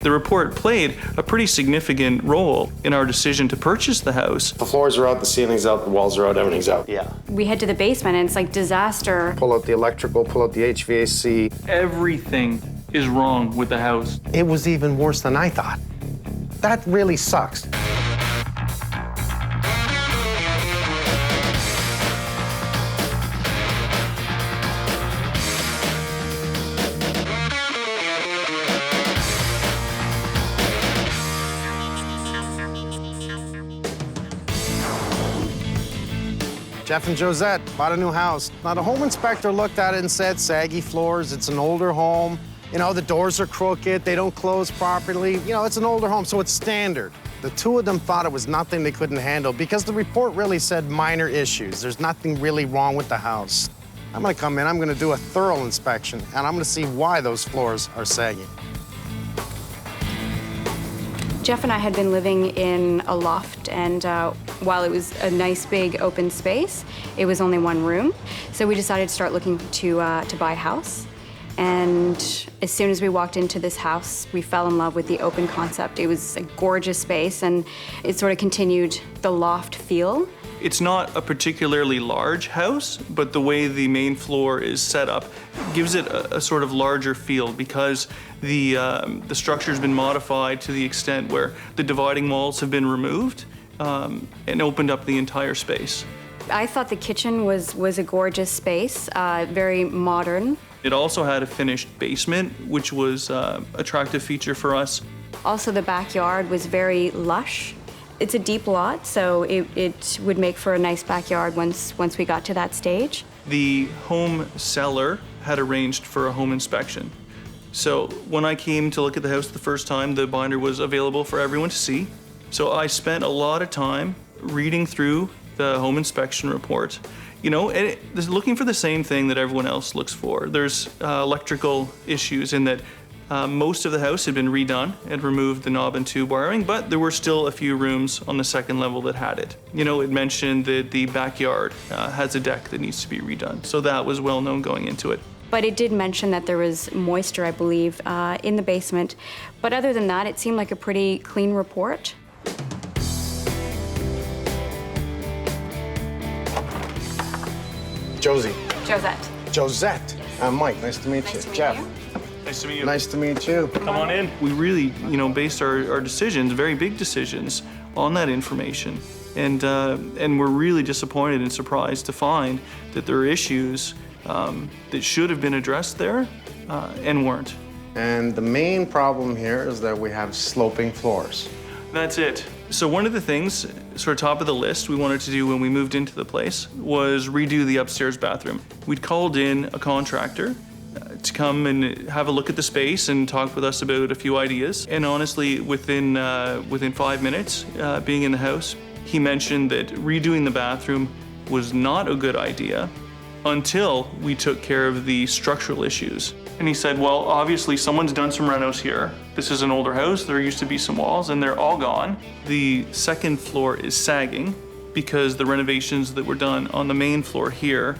The report played a pretty significant role in our decision to purchase the house. The floors are out, the ceiling's out, the walls are out, everything's out. Yeah. We head to the basement and it's like disaster. Pull out the electrical, pull out the HVAC. Everything is wrong with the house. It was even worse than I thought. That really sucks. Jeff and Josette bought a new house. Now, the home inspector looked at it and said, saggy floors, it's an older home. You know, the doors are crooked, they don't close properly. You know, it's an older home, so it's standard. The two of them thought it was nothing they couldn't handle because the report really said minor issues. There's nothing really wrong with the house. I'm gonna come in, I'm gonna do a thorough inspection, and I'm gonna see why those floors are sagging. Jeff and I had been living in a loft, and while it was a nice big open space, it was only one room. So we decided to start looking to buy a house. And as soon as we walked into this house, we fell in love with the open concept. It was a gorgeous space, and it sort of continued the loft feel. It's not a particularly large house, but the way the main floor is set up gives it a sort of larger feel because the structure's been modified to the extent where the dividing walls have been removed and opened up the entire space. I thought the kitchen was a gorgeous space, very modern. It also had a finished basement, which was an attractive feature for us. Also, the backyard was very lush. It's a deep lot, so it would make for a nice backyard once we got to that stage. The home seller had arranged for a home inspection. So when I came to look at the house the first time, the binder was available for everyone to see. So I spent a lot of time reading through the home inspection report, you know, and looking for the same thing that everyone else looks for. There's electrical issues in that most of the house had been redone and removed the knob and tube wiring, but there were still a few rooms on the second level that had it. You know, it mentioned that the backyard has a deck that needs to be redone, so that was well known going into it. But it did mention that there was moisture, I believe, in the basement. But other than that, it seemed like a pretty clean report. Josie. Josette. Josette. I'm Mike, nice to meet Nice you. to meet Jeff. you. Nice to meet you. Nice to meet you. Come on in. We really, you know, based our decisions, very big decisions, on that information. And we're really disappointed and surprised to find that there are issues that should have been addressed there and weren't. And the main problem here is that we have sloping floors. That's it. So one of the things, sort of top of the list, we wanted to do when we moved into the place was redo the upstairs bathroom. We'd called in a contractor to come and have a look at the space and talk with us about a few ideas. And honestly, within 5 minutes being in the house, he mentioned that redoing the bathroom was not a good idea until we took care of the structural issues. And he said, well, obviously someone's done some renos here. This is an older house, there used to be some walls and they're all gone. The second floor is sagging because the renovations that were done on the main floor here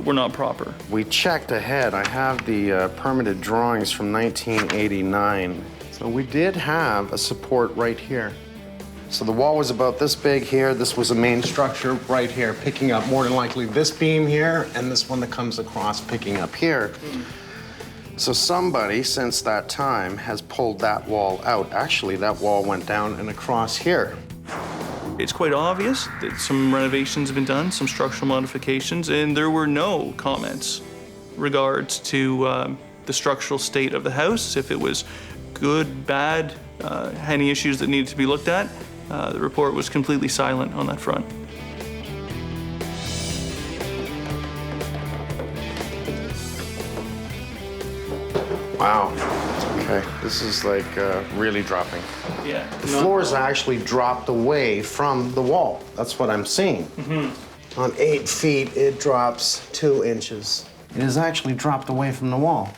were not proper. We checked ahead. I have the permitted drawings from 1989. So we did have a support right here. So the wall was about this big here. This was a main structure right here, picking up more than likely this beam here and this one that comes across picking up here. So somebody, since that time, has pulled that wall out. Actually, that wall went down and across here. It's quite obvious that some renovations have been done, some structural modifications, and there were no comments regards to the structural state of the house, if it was good, bad, any issues that needed to be looked at. The report was completely silent on that front. Wow. Okay, this is like really dropping. Yeah. The floors actually dropped away from the wall. That's what I'm seeing. Mm-hmm. On 8 feet, it drops 2 inches. It is actually dropped away from the wall.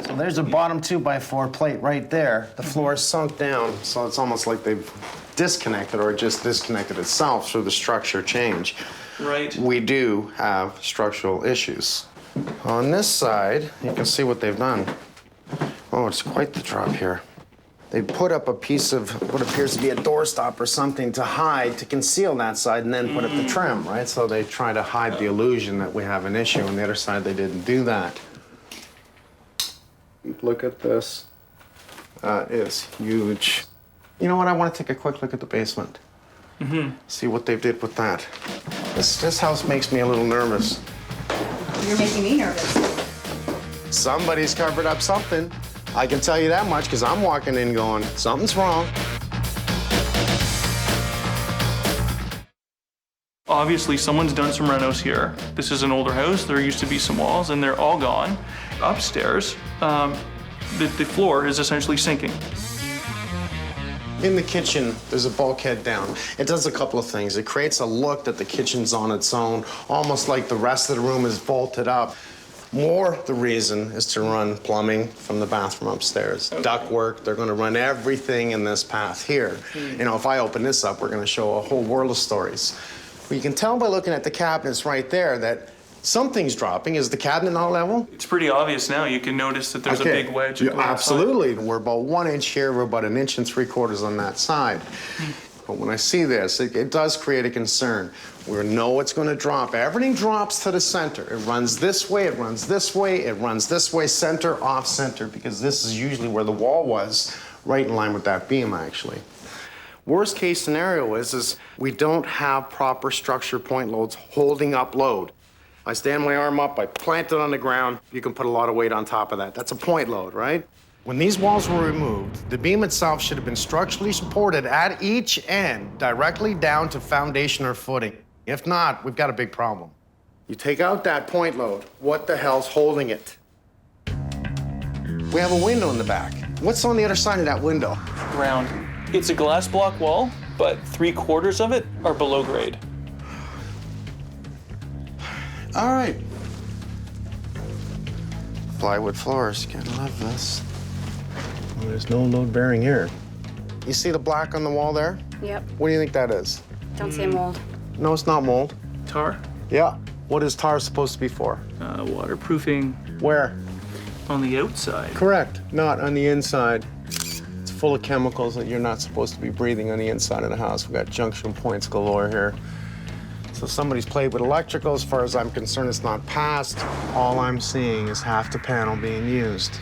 So there's a bottom 2x4 plate right there. The floor is sunk down, so it's almost like they've disconnected or just disconnected itself through the structure change. Right. We do have structural issues. On this side, you can see what they've done. Oh, it's quite the drop here. They put up a piece of what appears to be a doorstop or something to hide, to conceal that side, and then put up the trim, right? So they try to hide the illusion that we have an issue. On the other side, they didn't do that. Look at this. That is huge. You know what? I want to take a quick look at the basement. See what they did with that. This house makes me a little nervous. You're making me nervous. Somebody's covered up something. I can tell you that much because I'm walking in going, something's wrong. Obviously, someone's done some renos here. This is an older house. There used to be some walls, and they're all gone. Upstairs, the floor is essentially sinking. In the kitchen, there's a bulkhead down. It does a couple of things. It creates a look that the kitchen's on its own, almost like the rest of the room is vaulted up. More the reason is to run plumbing from the bathroom upstairs. Okay. Ductwork, they're gonna run everything in this path here. You know, if I open this up, we're gonna show a whole world of stories. But you can tell by looking at the cabinets right there that something's dropping. Is the cabinet not level? It's pretty obvious now. You can notice that there's a big wedge. Yeah, absolutely. We're about 1 inch here. We're about 1 3/4 on that side. But when I see this, it does create a concern. We know it's going to drop. Everything drops to the center. It runs this way, it runs this way, it runs this way, center, off center, because this is usually where the wall was, right in line with that beam, actually. Worst case scenario is we don't have proper structure point loads holding up load. I stand my arm up, I plant it on the ground, you can put a lot of weight on top of that. That's a point load, right? When these walls were removed, the beam itself should have been structurally supported at each end, directly down to foundation or footing. If not, we've got a big problem. You take out that point load, what the hell's holding it? We have a window in the back. What's on the other side of that window? Ground. It's a glass block wall, but 3/4 of it are below grade. All right. Plywood floors, gotta love this. Well, there's no load bearing here. You see the black on the wall there? Yep. What do you think that is? Don't say mold. No, it's not mold. Tar? Yeah. What is tar supposed to be for? Waterproofing Where? on the outside. Correct. Not on the inside. It's full of chemicals that you're not supposed to be breathing on the inside of the house. We've got junction points galore here. So somebody's played with electrical. As far as I'm concerned, it's not passed. All I'm seeing is half the panel being used.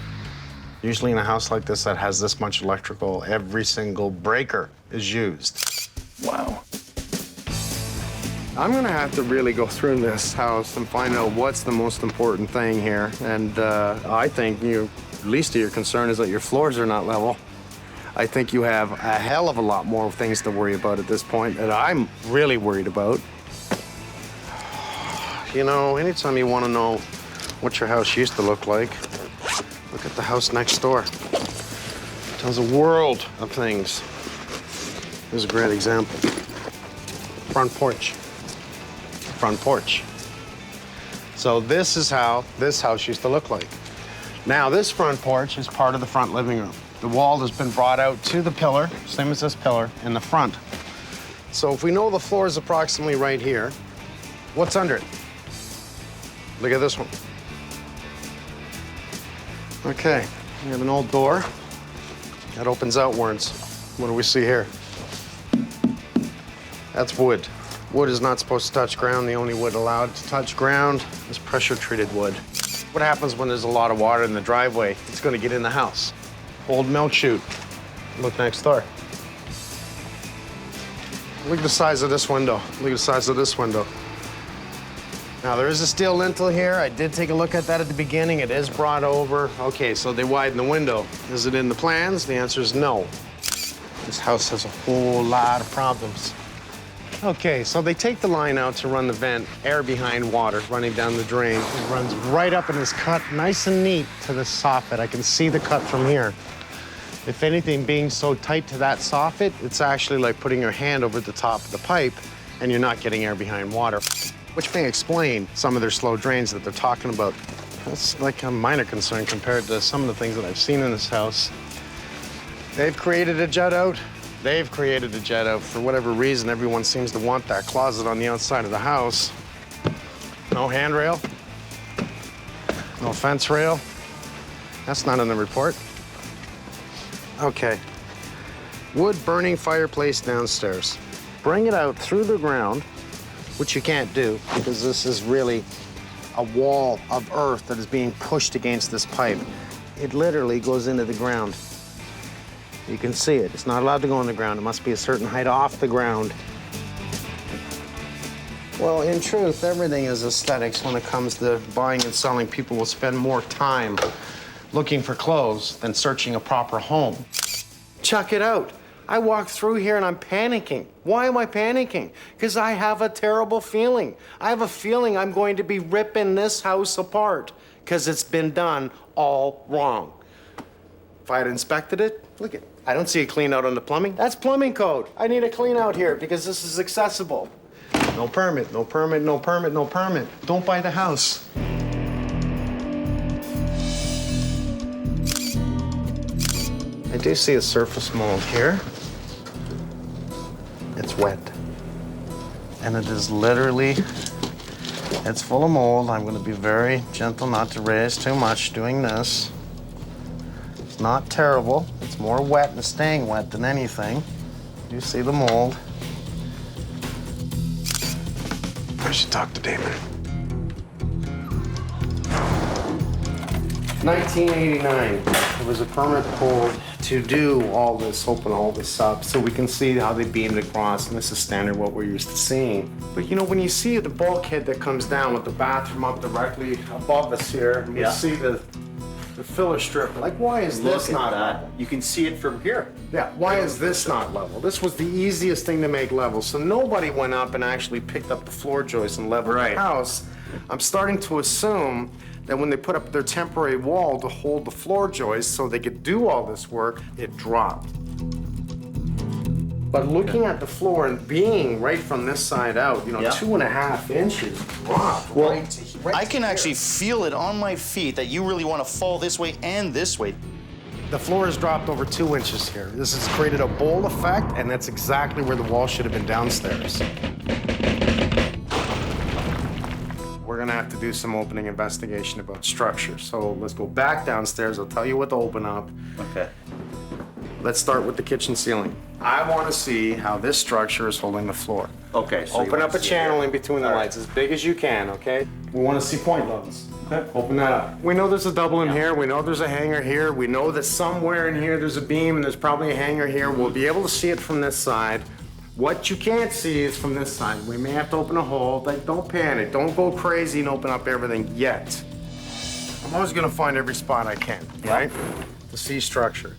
Usually in a house like this that has this much electrical, every single breaker is used. Wow. I'm gonna have to really go through this house and find out what's the most important thing here. And I think least of your concern is that your floors are not level. I think you have a hell of a lot more things to worry about at this point that I'm really worried about. You know, anytime you want to know what your house used to look like, look at the house next door. It tells a world of things. Here's a great example. Front porch. Front porch. So this is how this house used to look like. Now this front porch is part of the front living room. The wall has been brought out to the pillar, same as this pillar, in the front. So if we know the floor is approximately right here, what's under it? Look at this one. Okay, we have an old door that opens outwards. What do we see here? That's wood. Wood is not supposed to touch ground. The only wood allowed to touch ground is pressure-treated wood. What happens when there's a lot of water in the driveway? It's going to get in the house. Old milk chute. Look next door. Look at the size of this window. Look at the size of this window. Now, there is a steel lintel here. I did take a look at that at the beginning. It is brought over. Okay, so they widened the window. Is it in the plans? The answer is no. This house has a whole lot of problems. Okay, so they take the line out to run the vent, air behind water running down the drain. It runs right up and is cut nice and neat to the soffit. I can see the cut from here. If anything, being so tight to that soffit, it's actually like putting your hand over the top of the pipe and you're not getting air behind water, which may explain some of their slow drains that they're talking about. That's like a minor concern compared to some of the things that I've seen in this house. They've created a jet out. They've created a jet out. For whatever reason, everyone seems to want that closet on the outside of the house. No handrail. No fence rail. That's not in the report. Okay, wood-burning fireplace downstairs. Bring it out through the ground, which you can't do because this is really a wall of earth that is being pushed against this pipe. It literally goes into the ground. You can see it. It's not allowed to go in the ground. It must be a certain height off the ground. Well, in truth, everything is aesthetics when it comes to buying and selling. People will spend more time looking for clothes than searching a proper home. Check it out. I walk through here and I'm panicking. Why am I panicking? Because I have a terrible feeling. I have a feeling I'm going to be ripping this house apart because it's been done all wrong. If I had inspected it, look at, I don't see a clean out on the plumbing. That's plumbing code. I need a clean out here because this is accessible. No permit, no permit, no permit, no permit. Don't buy the house. I do see a surface mold here. It's wet. And it is literally, it's full of mold. I'm gonna be very gentle not to raise too much doing this. It's not terrible. It's more wet and staying wet than anything. You see the mold. I should talk to Damon. 1989, there was a permit pulled to do all this, open all this up, so we can see how they beamed across, and this is standard what we're used to seeing. But you know, when you see the bulkhead that comes down with the bathroom up directly above us here, and you see the filler strip, like why is this not level? You can see it from here. Yeah, why is this not level? This was the easiest thing to make level, so nobody went up and actually picked up the floor joist and leveled the house. I'm starting to assume that when they put up their temporary wall to hold the floor joist so they could do all this work, it dropped. But looking at the floor and being right from this side out, you know, 2.5 inches dropped. Well, right I can actually feel it on my feet that you really want to fall this way and this way. The floor has dropped over 2 inches here. This has created a bowl effect, and that's exactly where the wall should have been downstairs. We're gonna have to do some opening investigation about structure. So let's go back downstairs. I'll tell you what to open up. Okay. Let's start with the kitchen ceiling. I want to see how this structure is holding the floor. Okay, so Open up a channel in between the lights, as big as you can, okay? We want to see point levels. Okay. Open that up. We know there's a double in here. We know there's a hanger here. We know that somewhere in here there's a beam and there's probably a hanger here. We'll be able to see it from this side. What you can't see is from this side. We may have to open a hole. Like, don't panic. Don't go crazy and open up everything yet. I'm always gonna find every spot I can, right? To see structure.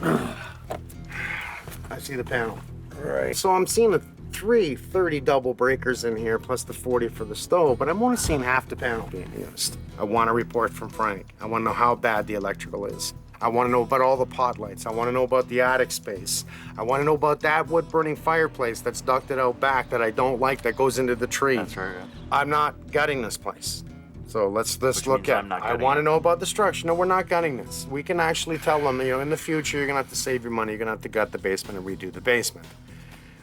I see the panel. Right. So I'm seeing the 330 double breakers in here, plus the 40 for the stove, but I'm only seeing half the panel being used. I want a report from Frank. I want to know how bad the electrical is. I want to know about all the pot lights. I want to know about the attic space. I want to know about that wood-burning fireplace that's ducted out back that I don't like, that goes into the tree. That's right. I'm not gutting this place. So let's look at it. I gutting want to it. know about the structure. No, we're not gutting this. We can actually tell them, you know, in the future, you're going to have to save your money. You're going to have to gut the basement and redo the basement.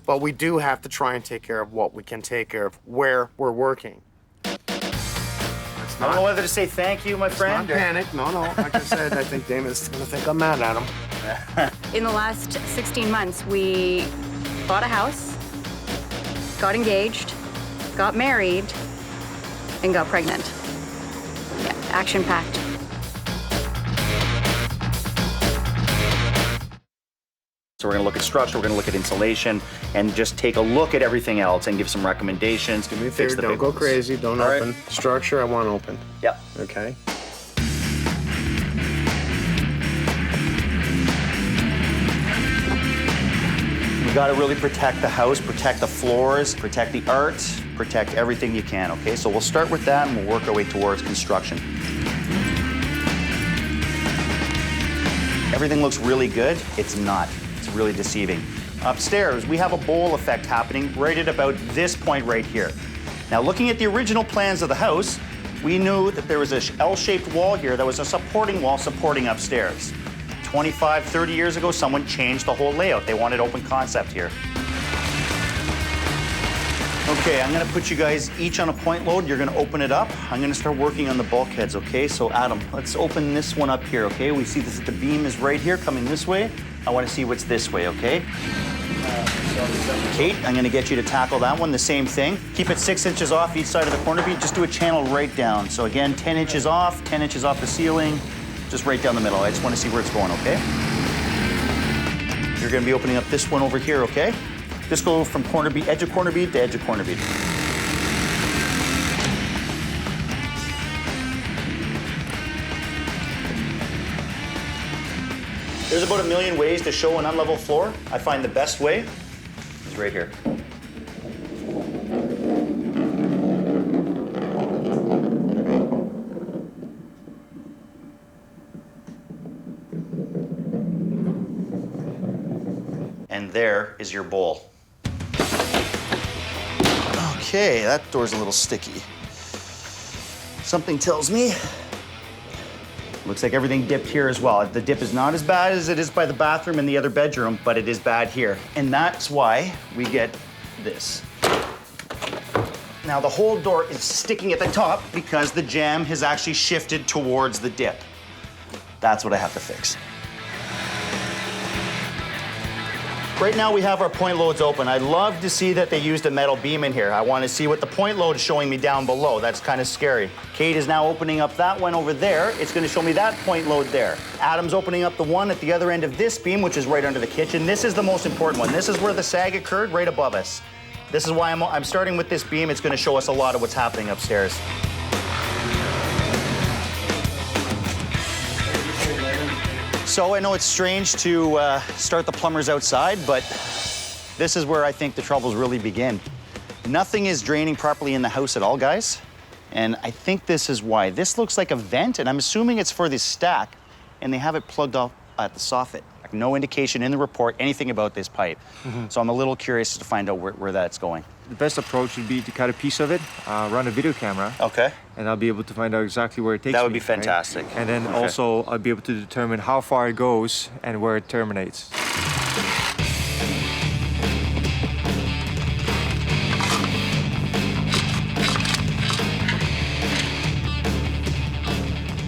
But we do have to try and take care of what we can take care of where we're working. I don't know whether to say thank you, my friend. Not panic. No. Like I said, I think Damon's going to think I'm mad at him. In the last 16 months, we bought a house, got engaged, got married, and got pregnant. Yeah, action-packed. So we're gonna look at structure, we're gonna look at insulation, and just take a look at everything else and give some recommendations. Do me a favor, don't go crazy. Don't open. Structure, I want open. Yep. Okay. We gotta really protect the house, protect the floors, protect the art, protect everything you can, okay? So we'll start with that and we'll work our way towards construction. Everything looks really good. It's not. It's really deceiving. Upstairs, we have a bowl effect happening right at about this point right here. Now, looking at the original plans of the house, we knew that there was a L-shaped wall here that was a supporting wall supporting upstairs. 25, 30 years ago, someone changed the whole layout. They wanted open concept here. Okay, I'm gonna put you guys each on a point load. You're gonna open it up. I'm gonna start working on the bulkheads, okay? So Adam, let's open this one up here, okay? We see this, the beam is right here coming this way. I want to see what's this way, okay? Kate, I'm gonna get you to tackle that one, the same thing. Keep it 6 inches off each side of the corner bead. Just do a channel right down. So again, 10 inches off, 10 inches off the ceiling, just right down the middle. I just want to see where it's going, okay? You're gonna be opening up this one over here, okay? Just go from corner bead, edge of corner bead to edge of corner bead. There's about 1 million ways to show an unlevel floor. I find the best way is right here. And there is your bowl. Okay, that door's a little sticky. Something tells me looks like everything dipped here as well. The dip is not as bad as it is by the bathroom and the other bedroom, but it is bad here. And that's why we get this. Now the whole door is sticking at the top because the jamb has actually shifted towards the dip. That's what I have to fix. Right now we have our point loads open. I'd love to see that they used a metal beam in here. I want to see what the point load is showing me down below. That's kind of scary. Kate is now opening up that one over there. It's going to show me that point load there. Adam's opening up the one at the other end of this beam, which is right under the kitchen. This is the most important one. This is where the sag occurred, right above us. This is why I'm starting with this beam. It's going to show us a lot of what's happening upstairs. So I know it's strange to start the plumbers outside, but this is where I think the troubles really begin. Nothing is draining properly in the house at all, guys. And I think this is why. This looks like a vent, and I'm assuming it's for this stack, and they have it plugged up at the soffit. Like no indication in the report, anything about this pipe. So I'm a little curious to find out where that's going. The best approach would be to cut a piece of it, run a video camera. Okay. And I'll be able to find out exactly where it takes me. That would be fantastic. Right? And then also I'll be able to determine how far it goes and where it terminates.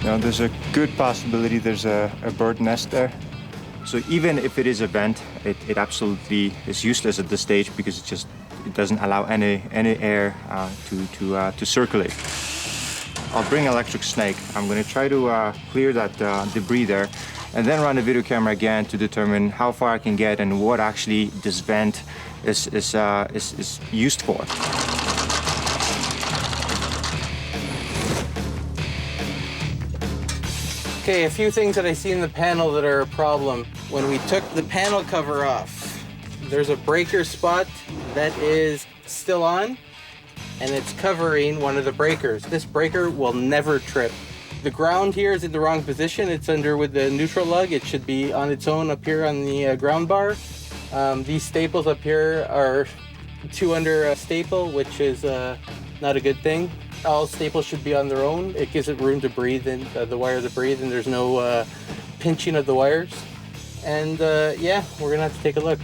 Now there's a good possibility there's a bird nest there. So even if it is a vent, it absolutely is useless at this stage because it doesn't allow any air to circulate. I'll bring electric snake. I'm going to try to clear that debris there, and then run the video camera again to determine how far I can get and what actually this vent is used for. Okay, a few things that I see in the panel that are a problem. When we took the panel cover off, there's a breaker spot that is still on, and it's covering one of the breakers. This breaker will never trip. The ground here is in the wrong position. It's under with the neutral lug. It should be on its own up here on the ground bar. These staples up here are 2 under a staple, which is not a good thing. All staples should be on their own. It gives it room to breathe, and the wire to breathe, and there's no pinching of the wires. And yeah, we're gonna have to take a look.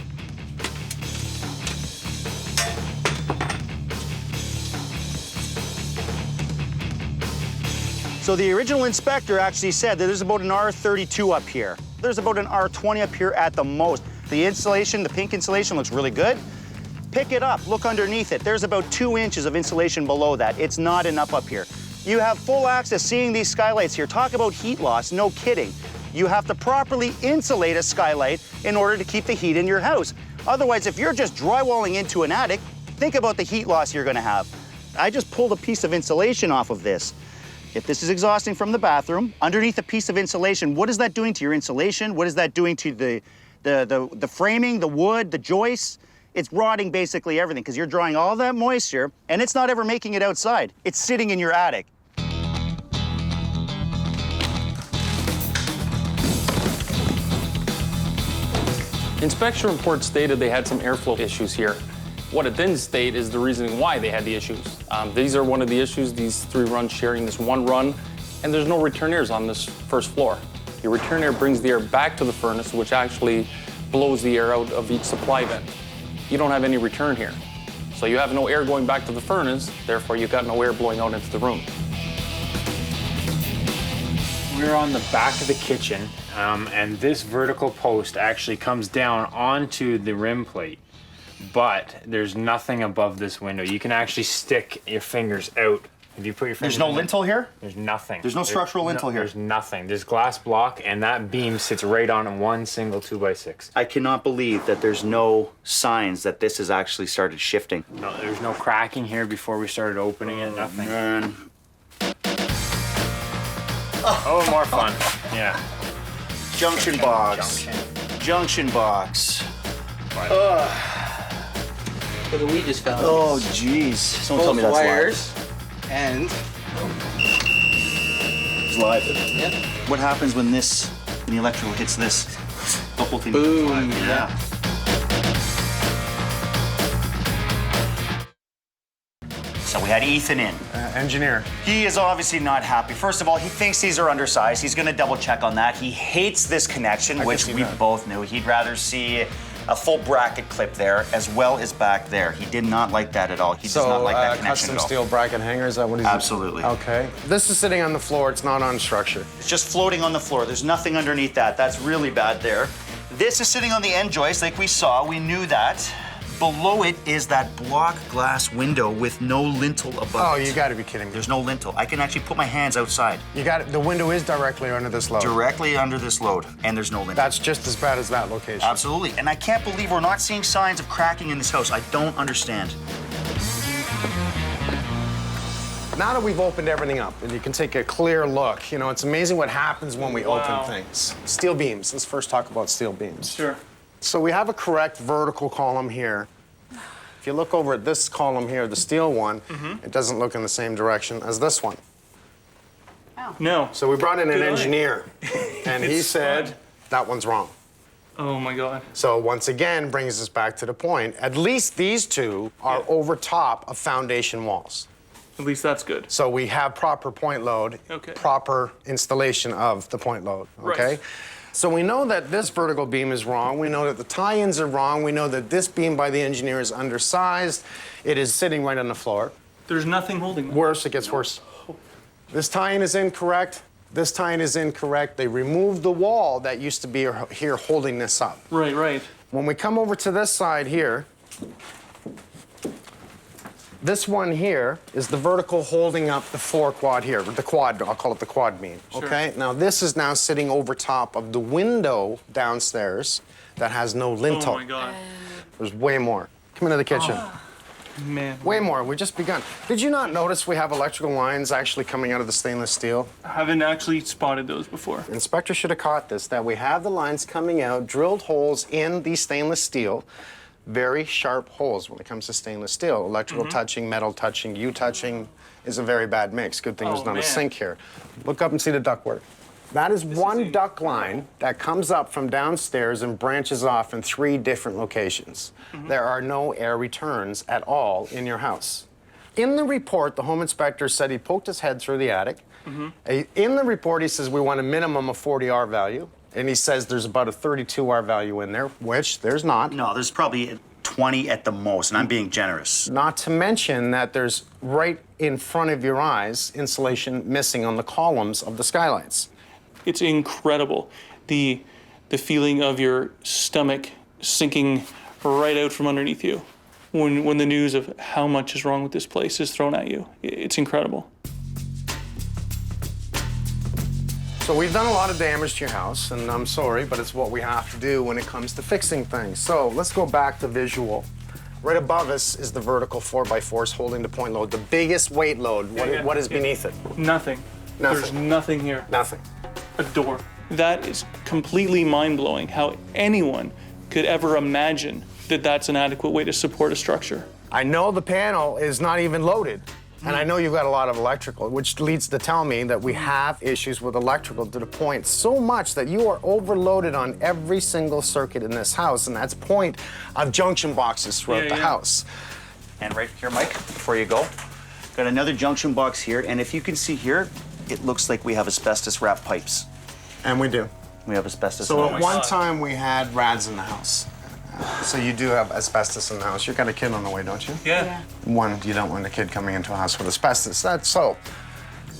So the original inspector actually said that there's about an R32 up here. There's about an R20 up here at the most. The insulation, the pink insulation looks really good. Pick it up, look underneath it. There's about 2 inches of insulation below that. It's not enough up here. You have full access seeing these skylights here. Talk about heat loss, no kidding. You have to properly insulate a skylight in order to keep the heat in your house. Otherwise, if you're just drywalling into an attic, think about the heat loss you're gonna have. I just pulled a piece of insulation off of this. If this is exhausting from the bathroom, underneath a piece of insulation, what is that doing to your insulation? What is that doing to the framing, the wood, the joists? It's rotting basically everything because you're drawing all that moisture and it's not ever making it outside. It's sitting in your attic. Inspection report stated they had some airflow issues here. What it didn't state is the reasoning why they had the issues. These are one of the issues, these 3 runs sharing this one run, and there's no return airs on this first floor. Your return air brings the air back to the furnace, which actually blows the air out of each supply vent. You don't have any return here. So you have no air going back to the furnace, therefore you've got no air blowing out into the room. We're on the back of the kitchen, and this vertical post actually comes down onto the rim plate, but there's nothing above this window. You can actually stick your fingers out. If you put your fingers There's no lintel here? There's nothing. There's no structural lintel here? There's nothing. There's glass block, and that beam sits right on one single 2x6. I cannot believe that there's no signs that this has actually started shifting. No, there's no cracking here before we started opening it, nothing. Man. Oh, more fun. Yeah. Junction box. Junction box. Look what we just found. Oh, jeez. Don't tell me Both that's wires and It's live. yeah. What happens when the electrical hits this? The whole thing. Boom. Goes live. Yeah. So we had Ethan in. Engineer. He is obviously not happy. First of all, he thinks these are undersized. He's going to double check on that. He hates this connection, which we both knew. He'd rather see a full bracket clip there as well as back there. He did not like that at all. He does not like that connection custom at all. steel bracket hanger, is that what he's Absolutely. Okay. This is sitting on the floor, it's not on structure. It's just floating on the floor. There's nothing underneath that. That's really bad there. This is sitting on the end joist like we saw. We knew that. Below it is that block glass window with no lintel above Oh, it. you gotta be kidding me. There's no lintel. I can actually put my hands outside. You got it. The window is directly under this load. Directly under this load, and there's no lintel. That's just as bad as that location. Absolutely. And I can't believe we're not seeing signs of cracking in this house. I don't understand. Now that we've opened everything up and you can take a clear look, you know, it's amazing what happens when we open things. Steel beams. Let's first talk about steel beams. Sure. So we have a correct vertical column here. If you look over at this column here, the steel one, it doesn't look in the same direction as this one. No. So we brought in an Good eye. engineer, and he It's said, fun. that one's wrong. Oh my God. So once again, brings us back to the point, at least these two are over top of foundation walls. At least that's good. So we have proper point load, Okay. proper installation of the point load, okay? Right. So we know that this vertical beam is wrong. We know that the tie-ins are wrong. We know that this beam by the engineer is undersized. It is sitting right on the floor. There's nothing holding that. Worse, it gets worse. This tie-in is incorrect. This tie-in is incorrect. They removed the wall that used to be here holding this up. Right, right. When we come over to this side here, this one here is the vertical holding up the floor quad here, the quad, I'll call it the quad beam, okay? Now this is now sitting over top of the window downstairs that has no lintel. Oh my God. There's way more. Come into the kitchen. Man. Way more, we just begun. Did you not notice we have electrical lines actually coming out of the stainless steel? I haven't actually spotted those before. Inspector should have caught this, that we have the lines coming out, drilled holes in the stainless steel, very sharp holes when it comes to stainless steel. Electrical touching, metal touching, you touching is a very bad mix. Good thing there's not a sink here. Look up and see the ductwork. That is one duct line that comes up from downstairs and branches off in 3 different locations. There are no air returns at all in your house. In the report, the home inspector said he poked his head through the attic. In the report, he says we want a minimum of 40 R value. And he says there's about a 32 R value in there, which there's not. No, there's probably 20 at the most, and I'm being generous. Not to mention that there's right in front of your eyes insulation missing on the columns of the skylights. It's incredible. The feeling of your stomach sinking right out from underneath you when the news of how much is wrong with this place is thrown at you. It's incredible. So we've done a lot of damage to your house, and I'm sorry, but it's what we have to do when it comes to fixing things. So let's go back to visual. Right above us is the vertical 4x4s holding the point load, the biggest weight load. What is beneath it? Nothing. Nothing. There's nothing here. Nothing. A door. That is completely mind-blowing, how anyone could ever imagine that that's an adequate way to support a structure. I know the panel is not even loaded, and I know you've got a lot of electrical, which leads to tell me that we have issues with electrical to the point so much that you are overloaded on every single circuit in this house, and that's point of junction boxes throughout the house. And right here, Mike, before you go, got another junction box here, and if you can see here, it looks like we have asbestos-wrapped pipes. And we do. We have asbestos. So at one time we had rads in the house. So you do have asbestos in the house. You've got a kid on the way, don't you? Yeah. One, you don't want a kid coming into a house with asbestos. That's so.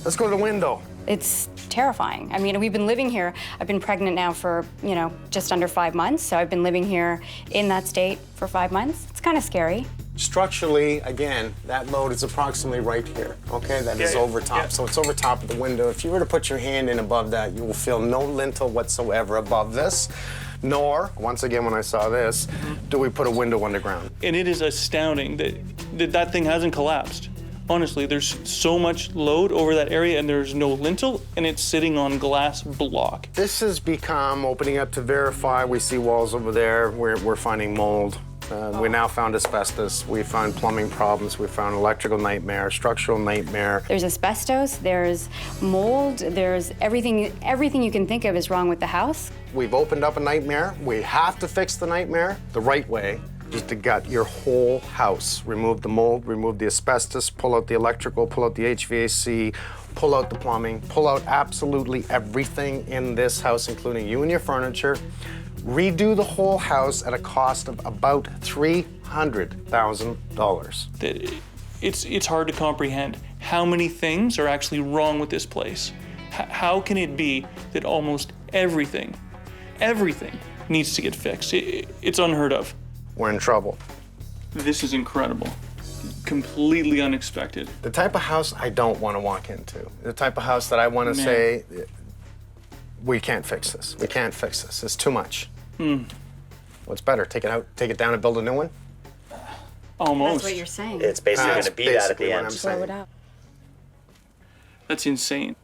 Let's go to the window. It's terrifying. I mean, we've been living here. I've been pregnant now for, you know, just under 5 months. So I've been living here in that state for 5 months. It's kind of scary. Structurally, again, that load is approximately right here, okay? That is over top, so it's over top of the window. If you were to put your hand in above that, you will feel no lintel whatsoever above this, nor, once again, when I saw this, do we put a window underground. And it is astounding that thing hasn't collapsed. Honestly, there's so much load over that area and there's no lintel and it's sitting on glass block. This has become, opening up to verify, we see walls over there, we're finding mold. We now found asbestos, we found plumbing problems, we found electrical nightmare, structural nightmare. There's asbestos, there's mold, there's everything you can think of is wrong with the house. We've opened up a nightmare. We have to fix the nightmare the right way, just to gut your whole house. Remove the mold, remove the asbestos, pull out the electrical, pull out the HVAC, pull out the plumbing, pull out absolutely everything in this house, including you and your furniture. Redo the whole house at a cost of about $300,000. It's hard to comprehend how many things are actually wrong with this place. How can it be that almost everything needs to get fixed? It's unheard of. We're in trouble. This is incredible. Completely unexpected. The type of house I don't want to walk into. The type of house that I want to say, we can't fix this. We can't fix this. It's too much. What's better? Take it out, take it down and build a new one? Almost. That's what you're saying. It's basically going to be that at the end. Blow it up. That's insane.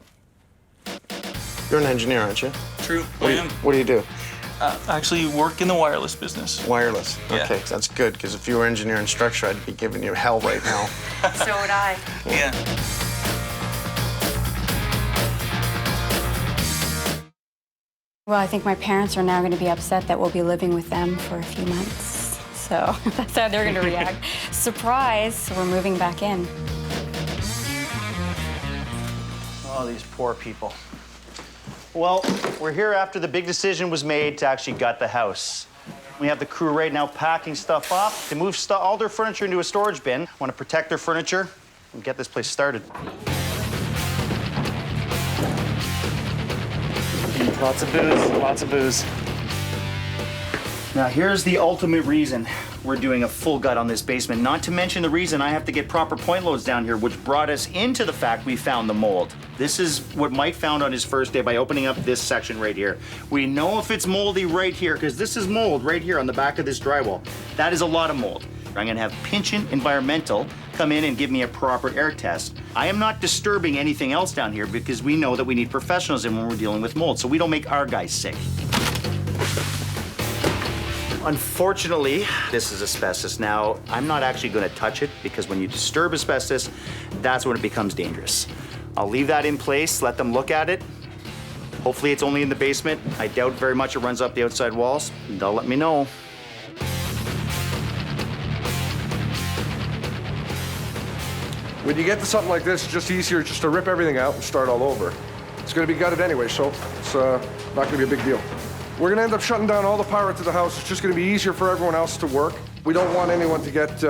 You're an engineer, aren't you? True, I am. What do you do? Actually work in the wireless business. Wireless. Yeah. Okay, that's good, because if you were engineer and structure, I'd be giving you hell right now. So would I. Yeah. Well, I think my parents are now going to be upset that we'll be living with them for a few months. So that's how they're going to react. Surprise, we're moving back in. Oh, these poor people. Well, we're here after the big decision was made to actually gut the house. We have the crew right now packing stuff off to move all their furniture into a storage bin. Want to protect their furniture and get this place started. Lots of booze, lots of booze. Now, here's the ultimate reason we're doing a full gut on this basement, not to mention the reason I have to get proper point loads down here, which brought us into the fact we found the mold. This is what Mike found on his first day by opening up this section right here. We know if it's moldy right here, because this is mold right here on the back of this drywall. That is a lot of mold. I'm gonna have Pinchin Environmental come in and give me a proper air test. I am not disturbing anything else down here because we know that we need professionals in when we're dealing with mold, so we don't make our guys sick. Unfortunately, this is asbestos. Now, I'm not actually gonna touch it because when you disturb asbestos, that's when it becomes dangerous. I'll leave that in place, let them look at it. Hopefully it's only in the basement. I doubt very much it runs up the outside walls. They'll let me know. When you get to something like this, it's just easier just to rip everything out and start all over. It's gonna be gutted anyway, so it's not gonna be a big deal. We're gonna end up shutting down all the power to the house. It's just gonna be easier for everyone else to work. We don't want anyone to get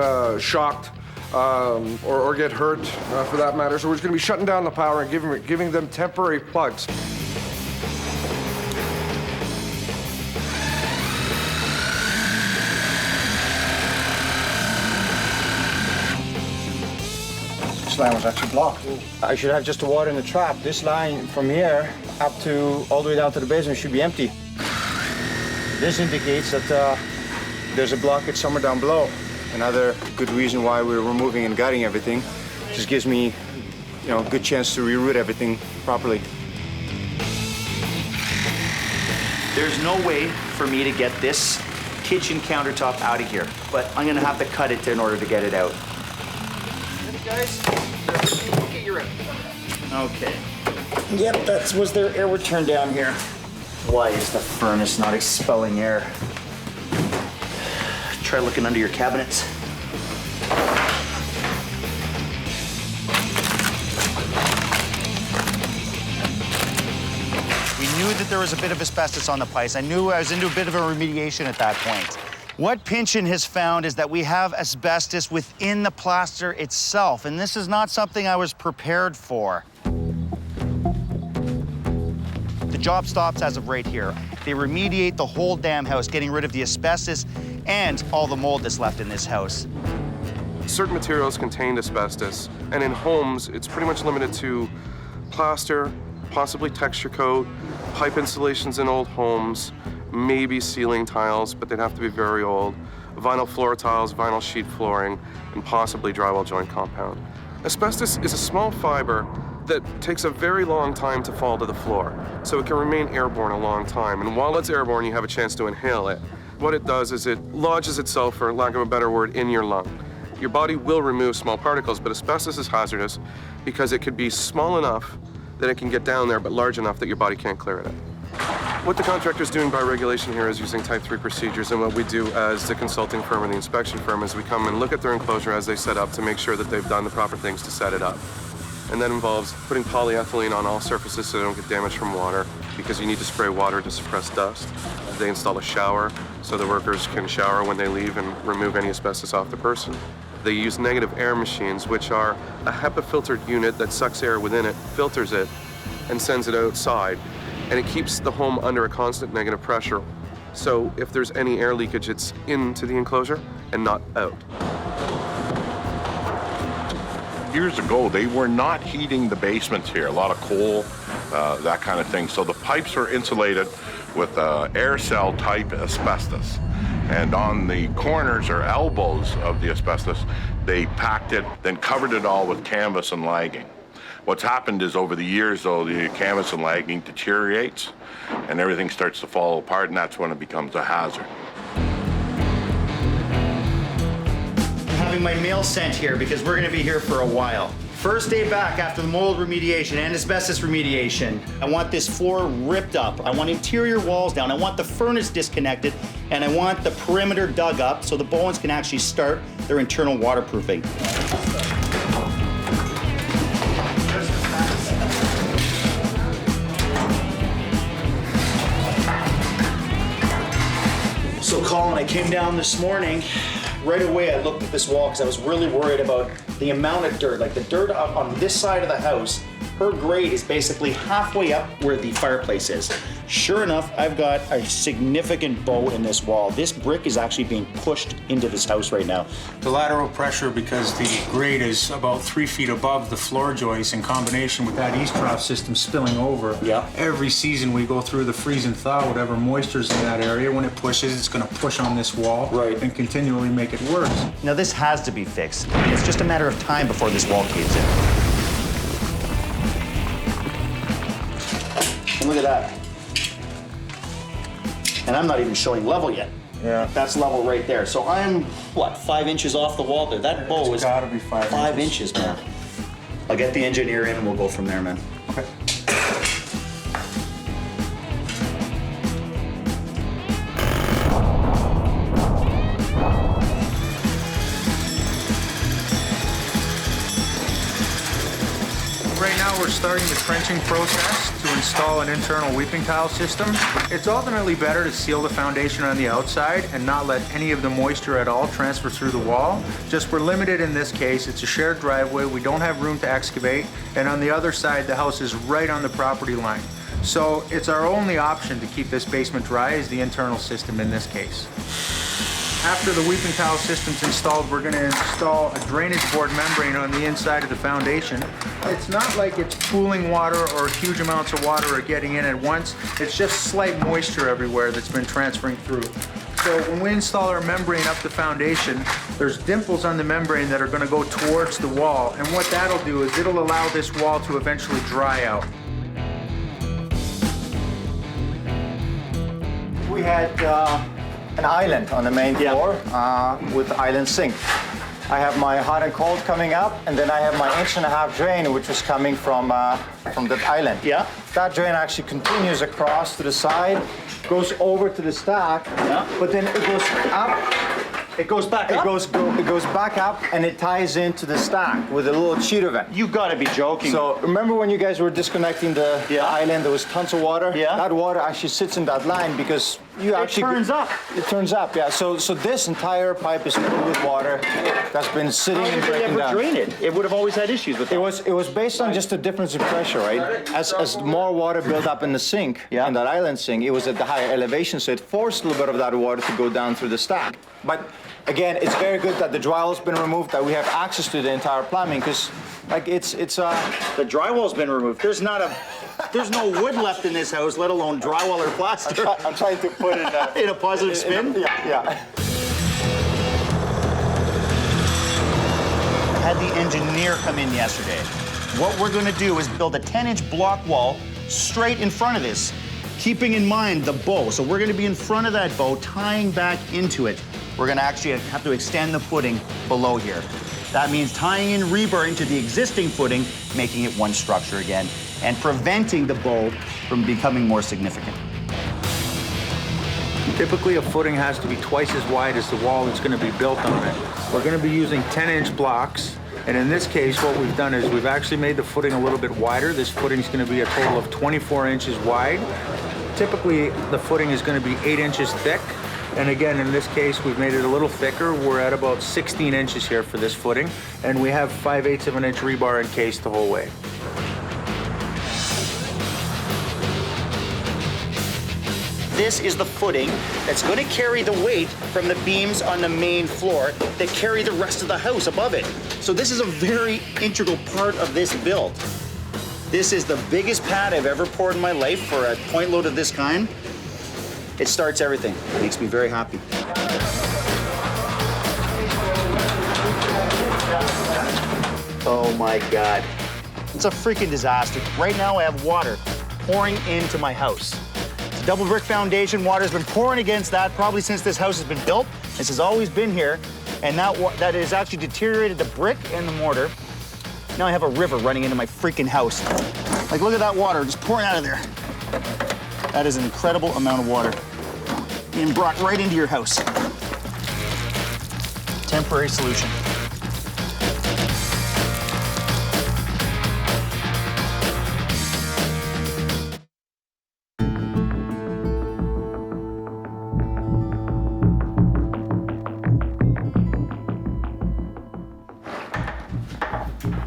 shocked or get hurt for that matter. So we're just gonna be shutting down the power and giving them temporary plugs. This line was actually blocked. I should have just the water in the trap. This line from here up to all the way down to the basement should be empty. This indicates that there's a blockage somewhere down below. Another good reason why we're removing and gutting everything. Just gives me, a good chance to reroute everything properly. There's no way for me to get this kitchen countertop out of here, but I'm gonna have to cut it in order to get it out. Guys, get your okay. Yep, that was their air would turn down here. Why is the furnace not expelling air? Try looking under your cabinets. We knew that there was a bit of asbestos on the pipes. I knew I was into a bit of a remediation at that point. What Pinchin has found is that we have asbestos within the plaster itself, and this is not something I was prepared for. job stops as of right here. They remediate the whole damn house, getting rid of the asbestos and all the mold that's left in this house. Certain materials contained asbestos, and in homes, it's pretty much limited to plaster, possibly texture coat, pipe installations in old homes, maybe ceiling tiles, but they'd have to be very old, vinyl floor tiles, vinyl sheet flooring, and possibly drywall joint compound. Asbestos is a small fiber that takes a very long time to fall to the floor, so it can remain airborne a long time, and while it's airborne, you have a chance to inhale it. What it does is it lodges itself, for lack of a better word, in your lung. Your body will remove small particles, but asbestos is hazardous because it could be small enough that it can get down there, but large enough that your body can't clear it out. What the contractor's doing by regulation here is using Type 3 procedures, and what we do as the consulting firm and the inspection firm is we come and look at their enclosure as they set up to make sure that they've done the proper things to set it up. And that involves putting polyethylene on all surfaces so they don't get damaged from water, because you need to spray water to suppress dust. They install a shower so the workers can shower when they leave and remove any asbestos off the person. They use negative air machines, which are a HEPA-filtered unit that sucks air within it, filters it, and sends it outside. And it keeps the home under a constant negative pressure. So if there's any air leakage, it's into the enclosure and not out. Years ago, they were not heating the basements here. A lot of coal, that kind of thing. So the pipes were insulated with air cell type asbestos. And on the corners or elbows of the asbestos, they packed it, then covered it all with canvas and lagging. What's happened is over the years, though, the canvas and lagging deteriorates and everything starts to fall apart, and that's when it becomes a hazard. I'm having my mail sent here because we're gonna be here for a while. First day back after the mold remediation and asbestos remediation. I want this floor ripped up. I want interior walls down. I want the furnace disconnected, and I want the perimeter dug up so the Bowens can actually start their internal waterproofing. So Colin, I came down this morning, right away I looked at this wall because I was really worried about the amount of dirt. Like the dirt up on this side of the house, her grade is basically halfway up where the fireplace is. Sure enough, I've got a significant bow in this wall. This brick is actually being pushed into this house right now. The lateral pressure, because the grade is about 3 feet above the floor joist in combination with that east trough system spilling over. Yeah. Every season we go through the freeze and thaw, whatever moisture's in that area, when it pushes, it's gonna push on this wall and continually make it worse. Now this has to be fixed. I mean, it's just a matter of time before this wall caves in. And look at that. And I'm not even showing level yet. Yeah. That's level right there. So I'm, what, 5 inches off the wall there? That bow is gotta be 5 inches, man. I'll get the engineer in and we'll go from there, man. Okay. Right now we're starting the trenching process to install an internal weeping tile system. It's ultimately better to seal the foundation on the outside and not let any of the moisture at all transfer through the wall. Just we're limited in this case. It's a shared driveway. We don't have room to excavate. And on the other side, the house is right on the property line. So it's our only option to keep this basement dry is the internal system in this case. After the weeping tile system's installed, we're gonna install a drainage board membrane on the inside of the foundation. It's not like it's pooling water or huge amounts of water are getting in at once. It's just slight moisture everywhere that's been transferring through. So when we install our membrane up the foundation, there's dimples on the membrane that are gonna go towards the wall. And what that'll do is it'll allow this wall to eventually dry out. We had an island on the main floor with the island sink. I have my hot and cold coming up, and then I have my 1.5 inch drain, which is coming from that island. Yeah. That drain actually continues across to the side, goes over to the stack, but then it goes up. It goes back up? It goes back up, and it ties into the stack with a little cheater vent. You gotta be joking. So remember when you guys were disconnecting the island, there was tons of water? Yeah. That water actually sits in that line because You It turns up. It turns up, yeah. So this entire pipe is filled with water that's been sitting How and did they breaking ever down. drain it? It would have always had issues with that. It was based on just a difference in pressure, right? As more water built up in the sink, in that island sink, it was at the higher elevation, so it forced a little bit of that water to go down through the stack. But again, it's very good that the drywall's been removed, that we have access to the entire plumbing, because like the drywall's been removed. There's no wood left in this house, let alone drywall or plaster. I'm trying to put it in a positive spin. Yeah. Had the engineer come in yesterday. What we're going to do is build a 10-inch block wall straight in front of this, keeping in mind the bow. So we're going to be in front of that bow, tying back into it. We're going to actually have to extend the footing below here. That means tying in rebar into the existing footing, making it one structure again, and preventing the bow from becoming more significant. Typically, a footing has to be twice as wide as the wall that's going to be built on it. We're going to be using 10-inch blocks, and in this case, what we've done is we've actually made the footing a little bit wider. This footing is going to be a total of 24 inches wide. Typically, the footing is going to be 8 inches thick, and again, in this case, we've made it a little thicker. We're at about 16 inches here for this footing, and we have 5/8 of an inch rebar encased the whole way. This is the footing that's going to carry the weight from the beams on the main floor that carry the rest of the house above it. So this is a very integral part of this build. This is the biggest pad I've ever poured in my life for a point load of this kind. It starts everything. It makes me very happy. Oh my God. It's a freaking disaster. Right now I have water pouring into my house. It's a double brick foundation. Water's been pouring against that probably since this house has been built. This has always been here. And now that has actually deteriorated the brick and the mortar. Now I have a river running into my freaking house. Like, look at that water just pouring out of there. That is an incredible amount of water being brought right into your house. Temporary solution.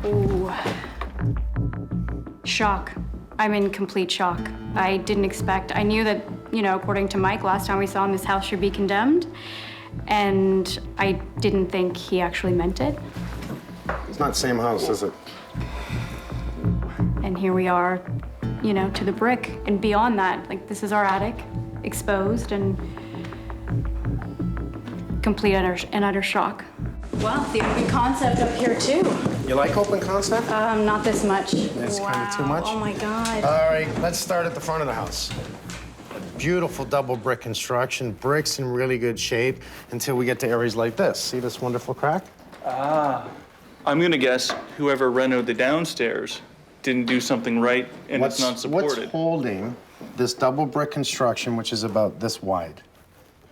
Ooh. Shock. I'm in complete shock. I didn't expect, I knew that, according to Mike, last time we saw him, this house should be condemned. And I didn't think he actually meant it. It's not the same house, is it? And here we are, to the brick. And beyond that, like, this is our attic, exposed and complete and utter shock. Wow, the open concept up here too. You like open concept? Not this much. It's kind of too much? Oh my God. All right, let's start at the front of the house. Beautiful double brick construction, bricks in really good shape until we get to areas like this. See this wonderful crack? I'm gonna guess whoever renoed the downstairs didn't do something right and it's not supported. What's holding this double brick construction, which is about this wide?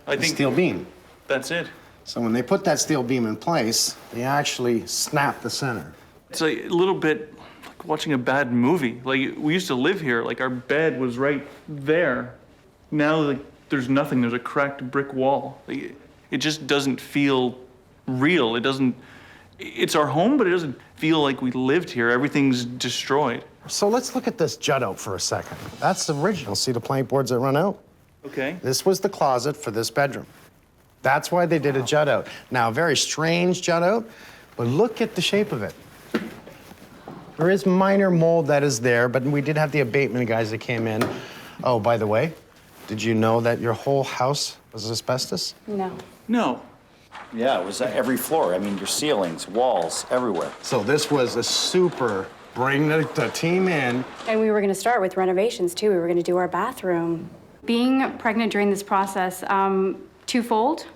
I think steel beam. that's it. So when they put that steel beam in place, they actually snap the center. It's a little bit like watching a bad movie. Like, we used to live here, like our bed was right there. Now, like, there's nothing, there's a cracked brick wall. Like, it just doesn't feel real. It's our home, but it doesn't feel like we lived here. Everything's destroyed. So let's look at this jut out for a second. That's the original. See the plank boards that run out? Okay. This was the closet for this bedroom. That's why they did a jut out. Now, a very strange jut out, but look at the shape of it. There is minor mold that is there, but we did have the abatement guys that came in. Oh, by the way, did you know that your whole house was asbestos? No. No. Yeah, it was every floor. I mean, your ceilings, walls, everywhere. So this was a super bring the team in. And we were going to start with renovations too. We were going to do our bathroom. Being pregnant during this process, twofold.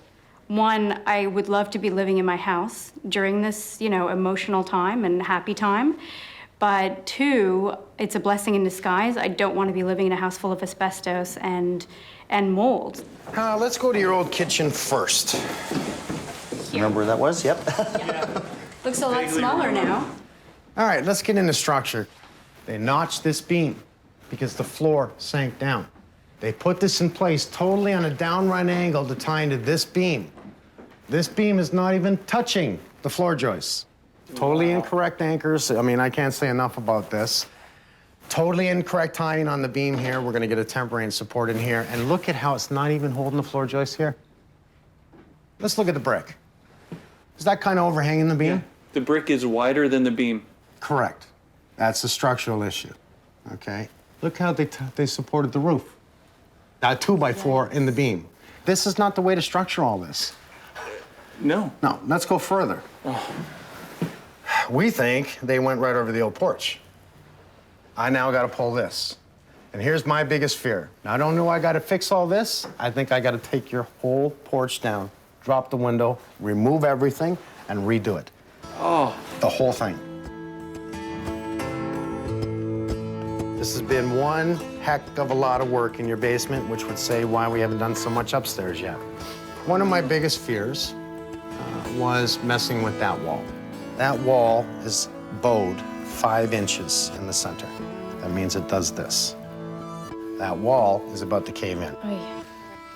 One, I would love to be living in my house during this, emotional time and happy time. But two, it's a blessing in disguise. I don't want to be living in a house full of asbestos and mold. Let's go to your old kitchen first. Remember where that was? Yep. Looks a lot smaller now. All right, let's get into structure. They notched this beam because the floor sank down. They put this in place totally on a downright angle to tie into this beam. This beam is not even touching the floor joists. Totally incorrect anchors. I mean, I can't say enough about this. Totally incorrect tying on the beam here. We're gonna get a temporary support in here. And look at how it's not even holding the floor joist here. Let's look at the brick. Is that kind of overhanging the beam? Yeah. The brick is wider than the beam. Correct. That's a structural issue, okay? Look how they supported the roof. Now, 2x4 in the beam. This is not the way to structure all this. No. No, let's go further. Oh. We think they went right over the old porch. I now gotta pull this. And here's my biggest fear. Not only do I gotta fix all this, I think I gotta take your whole porch down, drop the window, remove everything, and redo it. Oh. The whole thing. This has been one heck of a lot of work in your basement, which would say why we haven't done so much upstairs yet. One of my biggest fears was messing with that wall. That wall is bowed 5 inches in the center. That means it does this. That wall is about to cave in. Oh, yeah.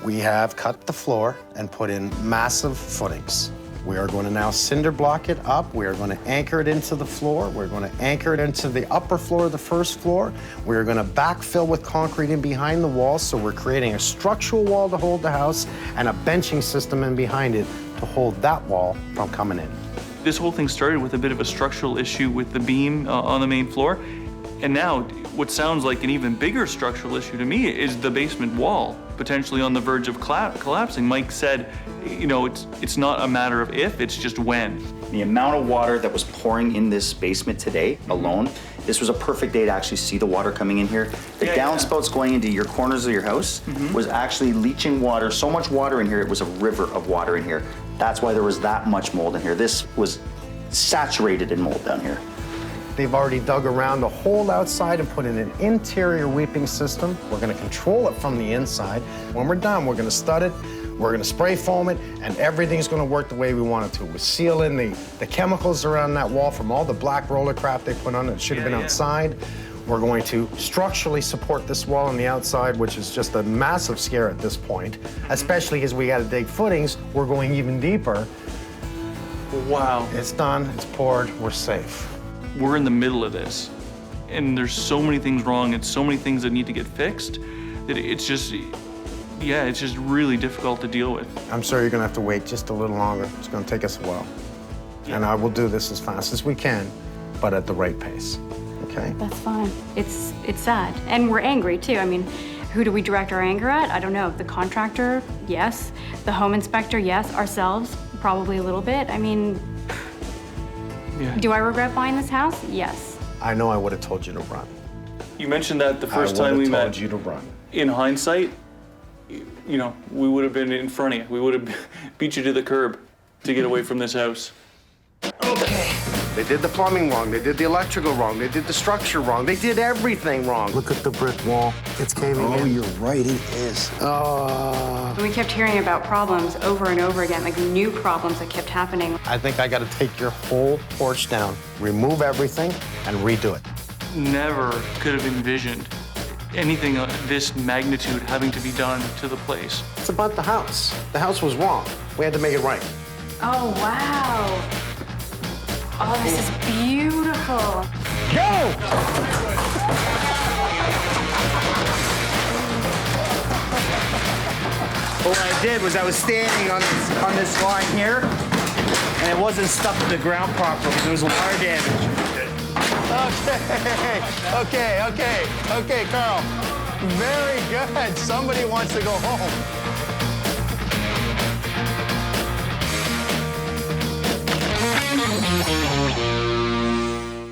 We have cut the floor and put in massive footings. We are going to now cinder block it up. We are going to anchor it into the floor. We're going to anchor it into the upper floor of the first floor. We are going to backfill with concrete in behind the wall, so we're creating a structural wall to hold the house and a benching system in behind it to hold that wall from coming in. This whole thing started with a bit of a structural issue with the beam on the main floor. And now, what sounds like an even bigger structural issue to me is the basement wall, potentially on the verge of collapsing. Mike said, you know, it's not a matter of if, it's just when. The amount of water that was pouring in this basement today alone, this was a perfect day to actually see the water coming in here. The downspouts going into your corners of your house was actually leaching water, so much water in here, it was a river of water in here. That's why there was that much mold in here. This was saturated in mold down here. They've already dug around the whole outside and put in an interior weeping system. We're gonna control it from the inside. When we're done, we're gonna stud it, we're gonna spray foam it, and everything's gonna work the way we want it to. We seal in the chemicals around that wall from all the black roller crap they put on it. It should have been outside. We're going to structurally support this wall on the outside, which is just a massive scare at this point, especially as we gotta dig footings. We're going even deeper. Wow. It's done, it's poured, we're safe. We're in the middle of this, and there's so many things wrong and so many things that need to get fixed that it's just, yeah, it's just really difficult to deal with. I'm sorry you're gonna have to wait just a little longer. It's gonna take us a while. And I will do this as fast as we can, but at the right pace, okay? That's fine. It's sad. And we're angry too. I mean, who do we direct our anger at? I don't know. The contractor, yes. The home inspector, yes. Ourselves, probably a little bit. I mean, do I regret buying this house? Yes. I know I would have told you to run. You mentioned that the first time we met. I would have told you to run. In hindsight, you know, we would have been in front of you. We would have beat you to the curb to get away from this house. Okay. They did the plumbing wrong, they did the electrical wrong, they did the structure wrong, they did everything wrong. Look at the brick wall. It's caving in. Oh, you're right, it is. We kept hearing about problems over and over again, like new problems that kept happening. I think I gotta take your whole porch down, remove everything, and redo it. Never could have envisioned anything of this magnitude having to be done to the place. It's about the house. The house was wrong. We had to make it right. Oh, wow. Oh, this is beautiful. Go! What I did was I was standing on this line here, and it wasn't stuck to the ground properly because there was water damage. Okay, Carl. Very good. Somebody wants to go home. Thank you.